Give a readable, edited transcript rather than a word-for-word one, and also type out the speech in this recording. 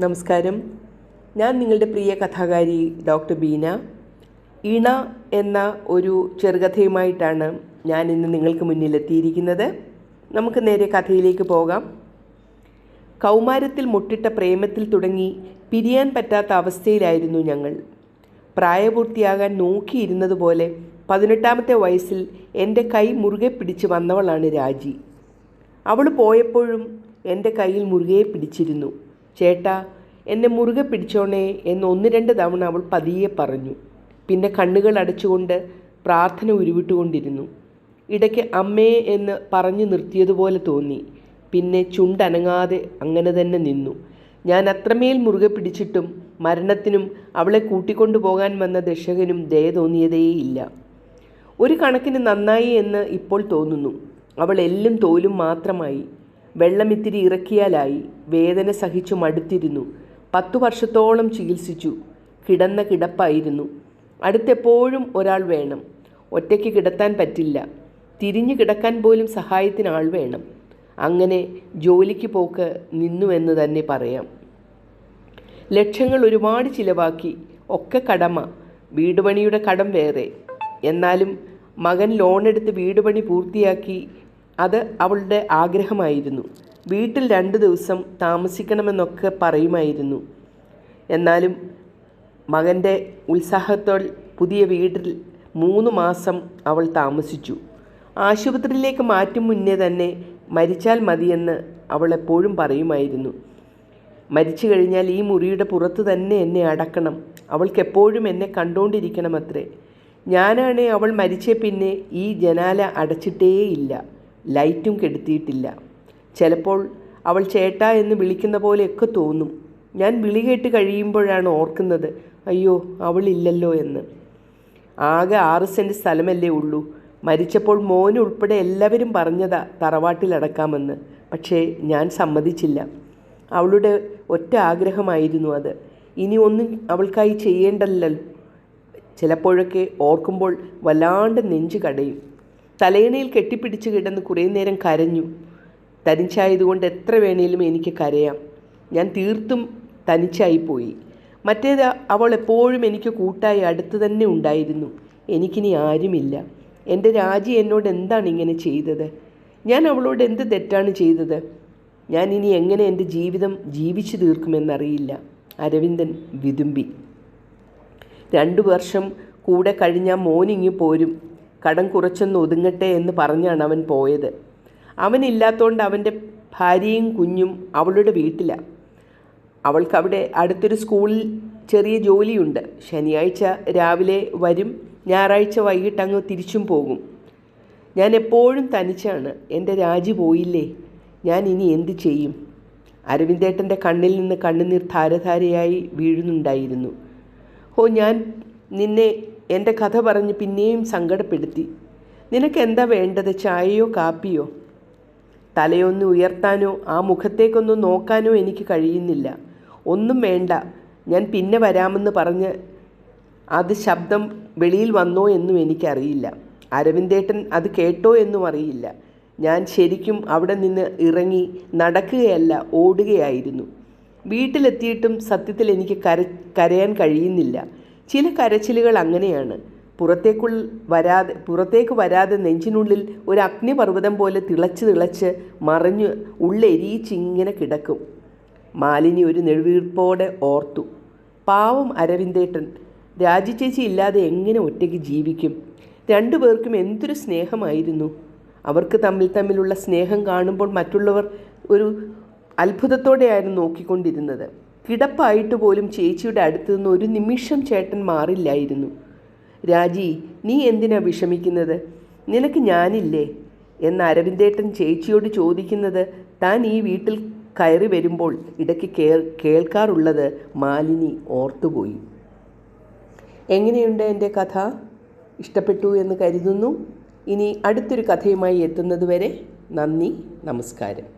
നമസ്കാരം. ഞാൻ നിങ്ങളുടെ പ്രിയ കഥാകാരി ഡോക്ടർ ബീന. ഇണ എന്ന ഒരു ചെറുകഥയുമായിട്ടാണ് ഞാൻ ഇന്ന് നിങ്ങൾക്ക് മുന്നിലെത്തിയിരിക്കുന്നത്. നമുക്ക് നേരെ കഥയിലേക്ക് പോകാം. കൗമാരത്തിൽ മുട്ടിട്ട പ്രേമത്തിൽ തുടങ്ങി പിരിയാൻ പറ്റാത്ത അവസ്ഥയിലായിരുന്നു ഞങ്ങൾ. പ്രായപൂർത്തിയാകാൻ നോക്കിയിരുന്നതുപോലെ 18ാമത്തെ വയസ്സിൽ എൻ്റെ കൈ മുറുകെ പിടിച്ച് വന്നവളാണ് രാജി. അവൾ പോയപ്പോഴും എൻ്റെ കയ്യിൽ മുറുകെ പിടിച്ചിരുന്നു. ചേട്ടാ, എന്നെ മുറുകെ പിടിച്ചോണേ എന്ന് 1-2 തവണ അവൾ പതിയെ പറഞ്ഞു. പിന്നെ കണ്ണുകൾ അടച്ചുകൊണ്ട് പ്രാർത്ഥന ഉരുവിട്ടുകൊണ്ടിരുന്നു. ഇടയ്ക്ക് അമ്മേ എന്ന് പറഞ്ഞു നിർത്തിയതുപോലെ തോന്നി. പിന്നെ ചുണ്ടനങ്ങാതെ അങ്ങനെ തന്നെ നിന്നു. ഞാൻ അത്രമേൽ മുറുകെ പിടിച്ചിട്ടും മരണത്തിനും അവളെ കൂട്ടിക്കൊണ്ടു പോകാൻ വന്ന ദർശകനും ദയ തോന്നിയതേയില്ല. ഒരു കണക്കിന് നന്നായി എന്ന് ഇപ്പോൾ തോന്നുന്നു. അവൾ എല്ലും തോലും മാത്രമായി. വെള്ളമിത്തിരി ഇറക്കിയാലായി. വേദന സഹിച്ചു മടുത്തിരുന്നു. 10 വർഷത്തോളം ചികിത്സിച്ചു. കിടന്ന കിടപ്പായിരുന്നു. അടുത്തെപ്പോഴും ഒരാൾ വേണം. ഒറ്റയ്ക്ക് കിടത്താൻ പറ്റില്ല. തിരിഞ്ഞു കിടക്കാൻ പോലും സഹായത്തിന് ആൾ വേണം. അങ്ങനെ ജോലിക്ക് പോക്ക് നിന്നുവെന്ന് തന്നെ പറയാം. ലക്ഷങ്ങൾ ഒരുപാട് ചിലവാക്കി. ഒക്കെ കടമ. വീടുപണിയുടെ കടം വേറെ. എന്നാലും മകൻ ലോണെടുത്ത് വീടുപണി പൂർത്തിയാക്കി. അത് അവളുടെ ആഗ്രഹമായിരുന്നു. വീട്ടിൽ 2 ദിവസം താമസിക്കണമെന്നൊക്കെ പറയുമായിരുന്നു. എന്നാലും മകൻ്റെ ഉത്സാഹത്തോടെ പുതിയ വീട്ടിൽ 3 മാസം അവൾ താമസിച്ചു. ആശുപത്രിയിലേക്ക് മാറ്റും മുന്നേ തന്നെ മരിച്ചാൽ മതിയെന്ന് അവൾ എപ്പോഴും പറയുമായിരുന്നു. മരിച്ചു കഴിഞ്ഞാൽ ഈ മുറിയുടെ പുറത്ത് തന്നെ എന്നെ അടക്കണം. അവൾക്കെപ്പോഴും എന്നെ കണ്ടുകൊണ്ടിരിക്കണമത്രേ. ഞാനാണേ അവൾ മരിച്ച പിന്നെ ഈ ജനാല അടച്ചിട്ടേയില്ല. ലൈറ്റും കെടുത്തിയിട്ടില്ല. ചിലപ്പോൾ അവൾ ചേട്ടാ എന്ന് വിളിക്കുന്ന പോലെയൊക്കെ തോന്നും. ഞാൻ വിളി കേട്ട് കഴിയുമ്പോഴാണ് ഓർക്കുന്നത്, അയ്യോ അവളില്ലല്ലോ എന്ന്. ആകെ 6 സെൻറ്റ് സ്ഥലമല്ലേ ഉള്ളൂ. മരിച്ചപ്പോൾ മോനുൾപ്പെടെ എല്ലാവരും പറഞ്ഞതാ തറവാട്ടിലടക്കാമെന്ന്. പക്ഷേ ഞാൻ സമ്മതിച്ചില്ല. അവളുടെ ഒറ്റ ആഗ്രഹമായിരുന്നു അത്. ഇനി ഒന്നും അവൾക്കായി ചെയ്യേണ്ടല്ലോ. ചിലപ്പോഴൊക്കെ ഓർക്കുമ്പോൾ വല്ലാണ്ട് നെഞ്ചു കടയും. തലയണയിൽ കെട്ടിപ്പിടിച്ച് കിടന്ന് കുറേ നേരം കരഞ്ഞു. തനിച്ചായതുകൊണ്ട് എത്ര വേണേലും എനിക്ക് കരയാം. ഞാൻ തീർത്തും തനിച്ചായിപ്പോയി. മറ്റേത് അവൾ എപ്പോഴും എനിക്ക് കൂട്ടായി അടുത്ത് തന്നെ ഉണ്ടായിരുന്നു. എനിക്കിനി ആരുമില്ല. എൻ്റെ രാജി എന്നോട് എന്താണ് ഇങ്ങനെ ചെയ്തത്? ഞാൻ അവളോട് എന്ത് തെറ്റാണ് ചെയ്തത്? ഞാൻ ഇനി എങ്ങനെ എൻ്റെ ജീവിതം ജീവിച്ചു തീർക്കുമെന്നറിയില്ല. അരവിന്ദൻ വിതുമ്പി. 2 വർഷം കൂടെ കഴിഞ്ഞാൽ മോനിങ്ങി പോരും. കടം കുറച്ചൊന്ന് ഒതുങ്ങട്ടെ എന്ന് പറഞ്ഞാണ് അവൻ പോയത്. അവനില്ലാത്തതുകൊണ്ട് അവൻ്റെ ഭാര്യയും കുഞ്ഞും അവളുടെ വീട്ടിലാണ്. അവൾക്കവിടെ അടുത്തൊരു സ്കൂളിൽ ചെറിയ ജോലിയുണ്ട്. ശനിയാഴ്ച രാവിലെ വരും, ഞായറാഴ്ച വൈകിട്ട് അങ്ങ് തിരിച്ചും പോകും. ഞാൻ എപ്പോഴും തനിച്ചാണ്. എൻ്റെ രാജി പോയില്ലേ, ഞാൻ ഇനി എന്ത് ചെയ്യും? അരവിന്ദേട്ടൻ്റെ കണ്ണിൽ നിന്ന് കണ്ണുനീർ ധാരധാരയായി വീഴുന്നുണ്ടായിരുന്നു. ഞാൻ നിന്നെ എൻ്റെ കഥ പറഞ്ഞ് പിന്നെയും സങ്കടപ്പെടുത്തി. നിനക്കെന്താ വേണ്ടത്? ചായയോ കാപ്പിയോ? തലയൊന്ന് ഉയർത്താനോ ആ മുഖത്തേക്കൊന്ന് നോക്കാനോ എനിക്ക് കഴിയുന്നില്ല. ഒന്നും വേണ്ട, ഞാൻ പിന്നെ വരാമെന്ന് പറഞ്ഞ് അത് ശബ്ദം വെളിയിൽ വന്നോ എന്നും എനിക്കറിയില്ല. അരവിന്ദേട്ടൻ അത് കേട്ടോ എന്നും അറിയില്ല. ഞാൻ ശരിക്കും അവിടെ നിന്ന് ഇറങ്ങി നടക്കുകയല്ല, ഓടുകയായിരുന്നു. വീട്ടിലെത്തിയിട്ടും സത്യത്തിൽ എനിക്ക് കരയാൻ കഴിയുന്നില്ല. ചില കരച്ചിലുകൾ അങ്ങനെയാണ്. പുറത്തേക്ക് വരാതെ നെഞ്ചിനുള്ളിൽ ഒരു അഗ്നിപർവ്വതം പോലെ തിളച്ച് മറിഞ്ഞ് ഉള്ളെരിയിച്ചിങ്ങനെ കിടക്കും. മാലിനി ഒരു നെടുവീർപ്പോടെ ഓർത്തു. പാവം അരവിന്ദേട്ടൻ. രാജി ചേച്ചി ഇല്ലാതെ എങ്ങനെ ഒറ്റയ്ക്ക് ജീവിക്കും? 2 പേർക്കും എന്തൊരു സ്നേഹമായിരുന്നു. അവർക്ക് തമ്മിലുള്ള സ്നേഹം കാണുമ്പോൾ മറ്റുള്ളവർ ഒരു അത്ഭുതത്തോടെയായിരുന്നു നോക്കിക്കൊണ്ടിരുന്നത്. കിടപ്പായിട്ട് പോലും ചേച്ചിയുടെ അടുത്ത് നിന്ന് ഒരു നിമിഷം ചേട്ടൻ മാറില്ലായിരുന്നു. രാജി, നീ എന്തിനാ വിഷമിക്കുന്നത്? നിനക്ക് ഞാനില്ലേ എന്ന് അരവിന്ദേട്ടൻ ചേച്ചിയോട് ചോദിക്കുന്നത് താൻ ഈ വീട്ടിൽ കയറി വരുമ്പോൾ ഇടയ്ക്ക് കേൾക്കാറുള്ളത് മാലിനി ഓർത്തുപോയി. എങ്ങനെയുണ്ട് എൻ്റെ കഥ? ഇഷ്ടപ്പെട്ടു എന്ന് കരുതുന്നു. ഇനി അടുത്തൊരു കഥയുമായി എത്തുന്നതുവരെ നന്ദി, നമസ്കാരം.